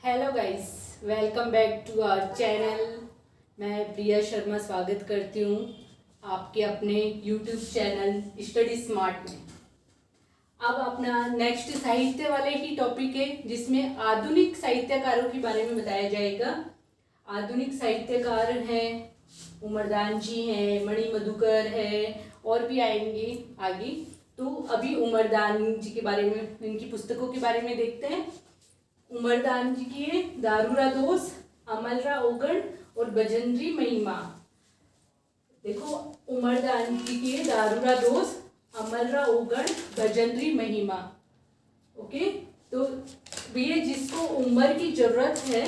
Hello guys, welcome back to our channel. मैं प्रिया शर्मा स्वागत करती हूँ आपके अपने यूट्यूब चैनल स्टडी स्मार्ट में। अब अपना नेक्स्ट साहित्य वाले ही टॉपिक है जिसमें आधुनिक साहित्यकारों के बारे में बताया जाएगा। आधुनिक साहित्यकार हैं उमरदान जी हैं, मणि मधुकर है और भी आएंगे आगे। तो अभी उमरदान जी के बारे में, इनकी पुस्तकों के बारे में देखते हैं। उमरदान जी की है दारूरा दोस्त, अमलरा ओगण और बजंत्री महिमा। देखो, उमरदान जी की है दारूरा दोस्त, अमलरा ओगण, बजंत्री महिमा। ओके, तो ये जिसको उम्र की जरूरत है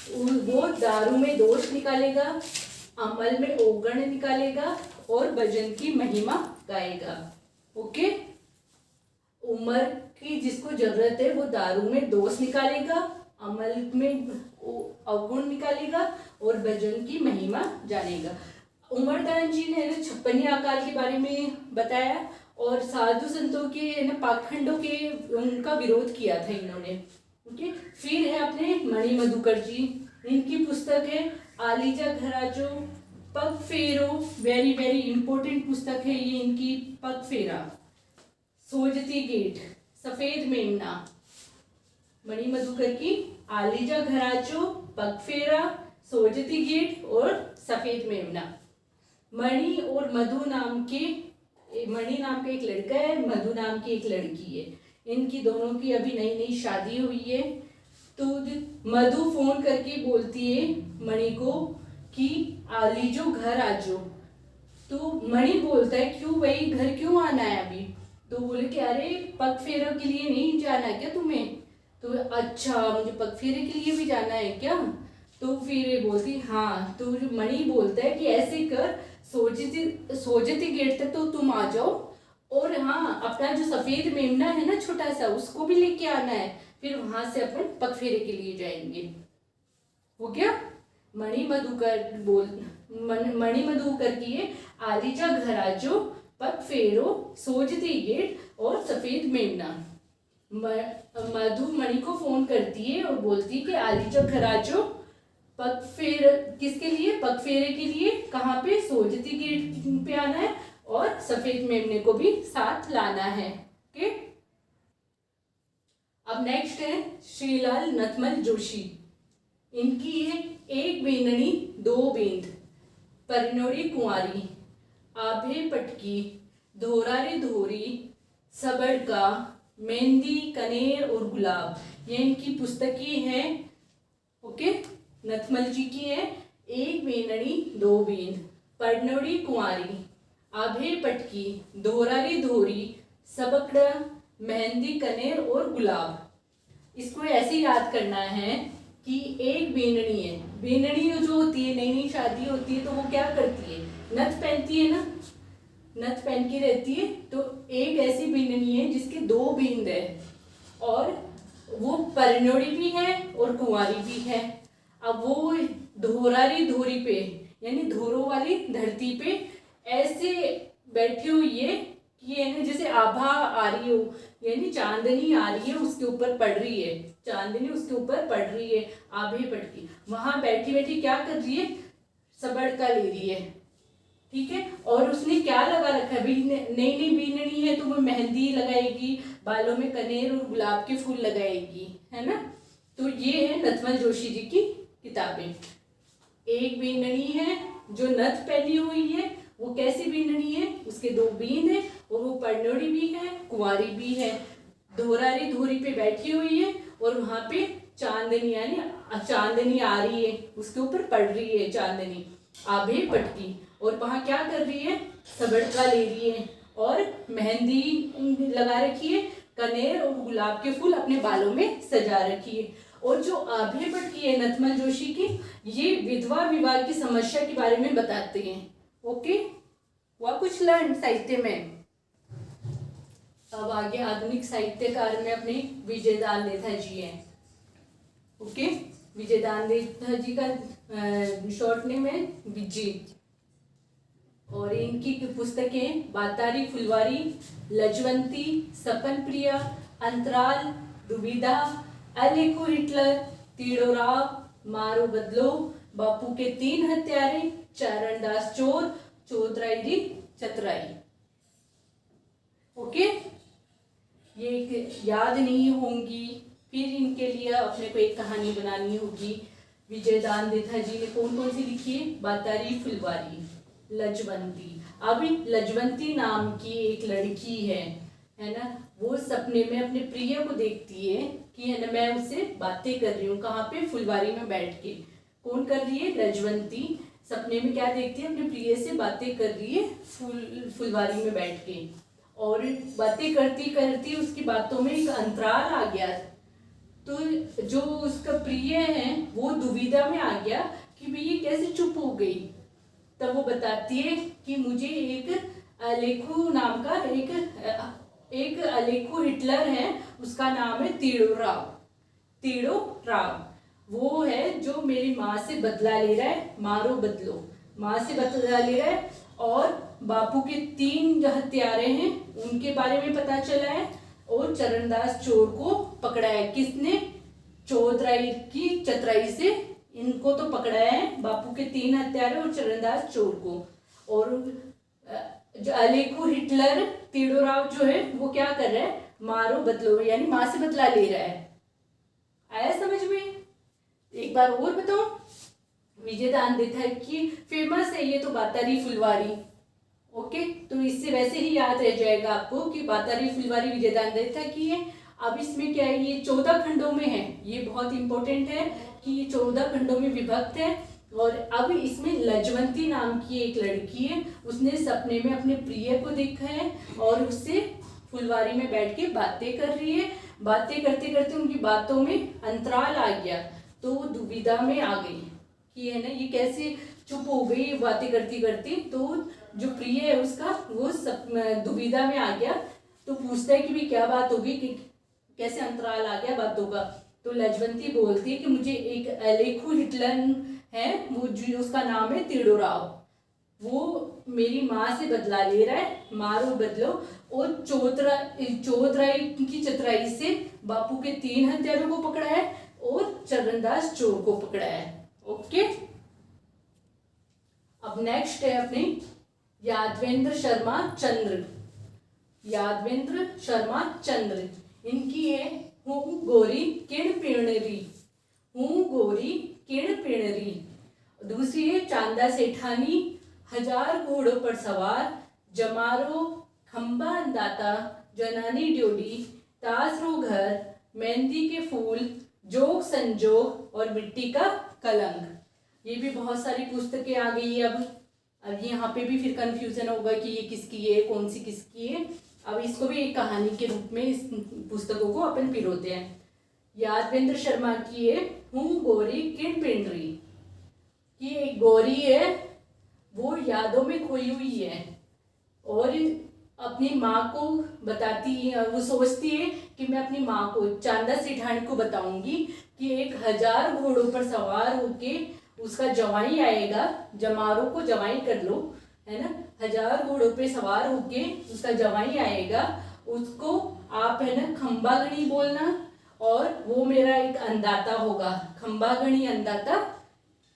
वो दारू में दोष निकालेगा, अमल में ओगण निकालेगा और भजन की महिमा गाएगा। ओके, उम्र की जिसको जरूरत है वो दारू में दोष निकालेगा, अमल में अवगुण निकालेगा और भजन की महिमा जानेगा। उमरदान जी ने 56 अकाल के बारे में बताया और साधु संतों के पाखंडों के उनका विरोध किया था इन्होंने। ओके, फिर है अपने मणि मधुकर जी, इनकी पुस्तक है आलीजा घराचो पग फेरो। वेरी वेरी इंपॉर्टेंट पुस्तक है ये इनकी, पग फेरा, सोजती गेट, सफेद मेमना। मणि मधुकर की आलीजा घराचो, पगफेरा, सोजती गेट और सफेद मेमना। मणि और मधु नाम के, मणि नाम का एक लड़का है, मधु नाम की एक लड़की है। इनकी दोनों की अभी नई नई शादी हुई है। तो मधु फोन करके बोलती है मणि को कि आलीजो घर आजो। तो मणि बोलता है क्यों भाई, घर क्यों आना है अभी? तो बोले कि अरे पग फेरे के लिए नहीं जाना क्या तुम्हें? तो अच्छा, मुझे पग फेरे के लिए भी जाना है क्या? तो फिर बोलती हाँ। तो मणि बोलता है कि ऐसे कर, सोजती गेट तक तो तुम आ जाओ और हाँ, अपना जो सफेद मेमना है ना छोटा सा, उसको भी लेके आना है, फिर वहां से अपन पग फेरे के लिए जाएंगे। हो गया? मणि मधुकर की है आलीजा घराचो, पग फेरो, सोजती गेट और सफेद मेमना। मधु मणि को फोन करती है और बोलती है कि आलीजा घराचो, पग फेर किसके लिए? पग फेरे के लिए। कहाँ पे? सोजती गेट पे आना है और सफेद मेमने को भी साथ लाना है। ओके, अब नेक्स्ट है श्रीलाल नथमल जोशी। इनकी है एक बेननी दो बेंद, परिनोड़ी कुंवारी, आभे पटकी, धोरा रे धोरी, सबड़का, मेहंदी, कनेर और गुलाब। ये इनकी पुस्तकें हैं। ओके, नथमल जी की है एक बेननी दो बेंद, परिनोड़ी कुंवारी, आभे पटकी, धोरा रे धोरी, सबकड़ा, मेहंदी, कनेर और गुलाब। इसको ऐसे याद करना है कि एक बेननी है। बेननी जो होती है, नई नई शादी होती है तो वो क्या करती है? नथ पहनती है ना, नथ पहन के रहती है। तो एक ऐसी बेननी है जिसके दो बेंद है और वो परिनोड़ी भी है और कुंवारी भी है। अब वो धोरारी धोरी पे, यानी धोरों वाली धरती पे ऐसे बैठी हुई है कि जैसे आभा आ रही हो, यानी चांदनी आ रही है, उसके ऊपर पड़ रही है, चांदनी उसके ऊपर पड़ रही है, आभे पटकी। वहां बैठी बैठी क्या कर रही है? सबड़का ले रही है। ठीक है, और उसने क्या लगा रखा है? नई नई बीननी है तो वो मेहंदी लगाएगी, बालों में कनेर और गुलाब के फूल लगाएगी, है ना। तो ये है नथमल जोशी जी की किताबें। एक बीननी है जो नथ पहनी हुई है, वो कैसी बीननी है? उसके दो बीन है और वो परनोड़ी भी है, कुंवारी भी है, धोरारी धोरी पे बैठी हुई है और वहां पे चांदनी, यानी चांदनी आ रही है, उसके ऊपर पड़ रही है चांदनी, आभे पटकी। और वहां क्या कर रही है? सबड़का ले रही है और मेहंदी लगा रखी है, कनेर और गुलाब के फूल अपने बालों में सजा रखी है। और जो आभे पटकी है नथमल जोशी की, ये विधवा विवाह की समस्या के बारे में बताते हैं। ओके, हुआ कुछ लर्न साहित्य में। अब आगे आधुनिक साहित्यकार में अपने विजयदान देथा जी हैं। ओके, विजयदान देथा जी का शॉर्ट नेम है विजय। और इनकी पुस्तकें बातारी फुलवारी, लजवंती, सपन प्रिया, अंतराल, दुविधा, अलेको हिटलर, तीड़ोराव मारो बदलो, बापू के 3 हत्यारे, चरणदास चोर, चौधराई री चतुराई। ओके, ये एक याद नहीं होंगी। फिर इनके लिए अपने को एक कहानी बनानी होगी। विजयदान देथा जी ने कौन कौन सी लिखी है? बातारी फुलवारी, लजवंती। अब लजवंती नाम की एक लड़की है ना, वो सपने में अपने प्रिय को देखती है कि है ना मैं उससे बातें कर रही हूँ। कहाँ पे? फुलवारी में बैठ के। कौन कर रही है? लजवंती सपने में क्या देखती है? अपने प्रिय से बातें कर रही है फुलवारी में बैठ के। और बातें करती करती उसकी बातों में एक अंतराल आ गया, तो जो उसका प्रिय है वो दुविधा में आ गया कि भाई ये कैसे चुप हो गई। तब वो बताती है कि मुझे एक अलेखू नाम का एक अलेखू हिटलर है, उसका नाम है तीड़ोराव। वो है जो मेरी माँ से बदला ले रहा है, मारो बदलो, माँ से बदला ले रहा है। और बापू के 3 हत्यारे हैं उनके बारे में पता चला है। और चरणदास चोर को पकड़ा है। किसने? चौधराई की चतुराई से इनको तो पकड़ा है, बापू के 3 हत्यारे और चरणदास चोर को। और जो अलेखू हिटलर तीड़ोराव जो है वो क्या कर रहा है? मारो बदलो, यानी माँ से बदला ले रहा है। आया समझ में? एक बार और बताओ। विजयदान देथा की फेमस है ये तो बातारी फुलवारी। ओके, तो इससे वैसे ही याद रह जाएगा आपको कि बातारी फुलवारी विजयदान देथा की है। अब इसमें क्या है? ये 14 खंडों में है। ये बहुत इंपॉर्टेंट है कि ये 14 खंडों में विभक्त है। और अब इसमें लजवंती नाम की एक लड़की है, उसने सपने में अपने प्रिय को देखा है और उससे फुलवारी में बैठ के बातें कर रही है। बातें करते करते उनकी बातों में अंतराल आ गया, तो वो दुविधा में आ गई कि है ना ये कैसे चुप हो गई बातें करती करती। तो जो प्रिय है उसका वो सब दुविधा में आ गया, तो पूछता है कि भी क्या बात होगी, कि कैसे अंतराल आ गया बातों का। तो लजवंती बोलती है कि मुझे एक अलेखू हिटलर है, वो जो उसका नाम है तीड़ोराव, वो मेरी माँ से बदला ले रहा है, मारो बदलो। और चौधराई की चतुराई से बापू के 3 हत्यारों को पकड़ा है और चरणदास चोर को पकड़ा है। ओके, अब नेक्स्ट है अपने यादवेंद्र शर्मा चंद्र। यादवेंद्र शर्मा चंद्र, इनकी है हूँ गोरी किण पिणरी, हूँ गोरी किण पिणरी। दूसरी है चांदा सेठानी, 1000 घोड़ों पर सवार, जमारो खंबा अंदाता, जनानी ड्योडी, तासरो घर, मेहंदी के फूल, जोग संजोग और मिट्टी का कलंक। ये भी बहुत सारी पुस्तकें आ गई है। अब यहाँ पे भी फिर कंफ्यूजन होगा कि ये किसकी है, कौन सी किसकी है। अब इसको भी एक कहानी के रूप में इस पुस्तकों को अपन पिरोते हैं। यादवेंद्र शर्मा की है हूँ गोरी किण पिंडरी, कि एक गौरी है वो यादों में खोई हुई है और अपनी माँ को बताती है। वो सोचती है कि मैं अपनी माँ को, चांदा सेठानी को बताऊंगी कि एक 1000 घोड़ों पर सवार होके उसका जवाई आएगा, जमारों को जवाई कर लो, है ना। 1000 घोड़ों पे सवार होके उसका जवाई आएगा, उसको आप है ना खंबागणी बोलना और वो मेरा एक अंदाता होगा, खंबागणी अंदाता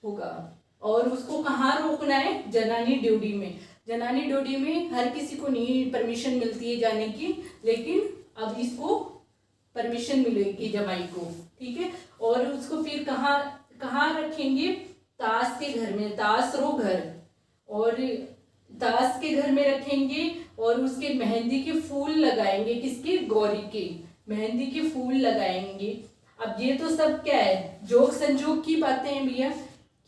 होगा। और उसको कहाँ रोकना है? जनानी ड्योढ़ी में। जनानी ड्योढ़ी में हर किसी को नहीं परमिशन मिलती है जाने की, लेकिन अब इसको परमिशन मिलेगी जमाई को, ठीक है। और उसको फिर कहाँ रखेंगे? ताश के घर में, तासरो घर, और ताश के घर में रखेंगे और उसके मेहंदी के फूल लगाएंगे। किसके? गौरी के मेहंदी के फूल लगाएंगे। अब ये तो सब क्या है? जोग संजोग की बातें हैं भैया,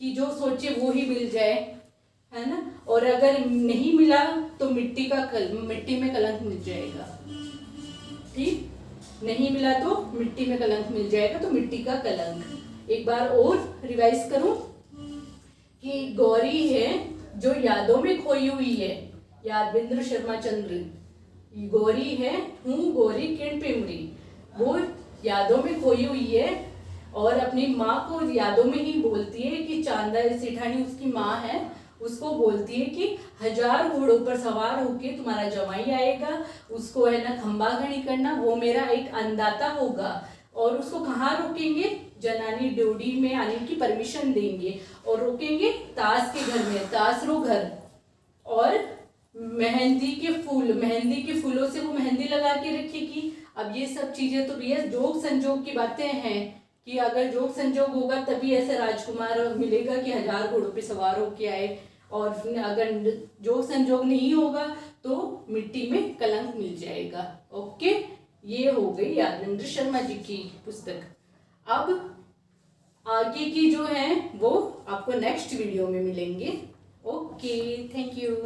कि जो सोचे वो ही मिल जाए, है ना। और अगर नहीं मिला तो मिट्टी में कलंक मिल जाएगा, ठीक। नहीं मिला तो मिट्टी में कलंक मिल जाएगा, तो मिट्टी का कलंक। एक बार और रिवाइज करूं कि गौरी है जो यादों में खोई हुई है, यादवेंद्र शर्मा चंद्र। गौरी है हूँ गोरी किण पिमरी, वो यादों में खोई हुई है और अपनी माँ को यादों में ही बोलती है कि चांदा सेठानी उसकी माँ है, उसको बोलती है कि 1000 घोड़ों पर सवार होके तुम्हारा जवाई आएगा, उसको है ना खंबागणी करना, वो मेरा एक अंदाता होगा और उसको कहाँ रोकेंगे, जनानी ड्योढ़ी में आने की परमिशन देंगे और रोकेंगे ताश के घर में, तासरो घर। और मेहंदी के फूलों से वो मेहंदी लगा के रखेगी। अब ये सब चीजें तो भैया जोग संजोग की बातें हैं कि अगर जोग संजोग होगा तभी ऐसा राजकुमार मिलेगा कि 1000 घोड़ों पे सवार होके आए, और अगर जोग संजोग नहीं होगा तो मिट्टी में कलंक मिल जाएगा। ओके, ये हो गई यादवेंद्र शर्मा जी की पुस्तक। अब आगे की जो है वो आपको नेक्स्ट वीडियो में मिलेंगे। Okay, thank you.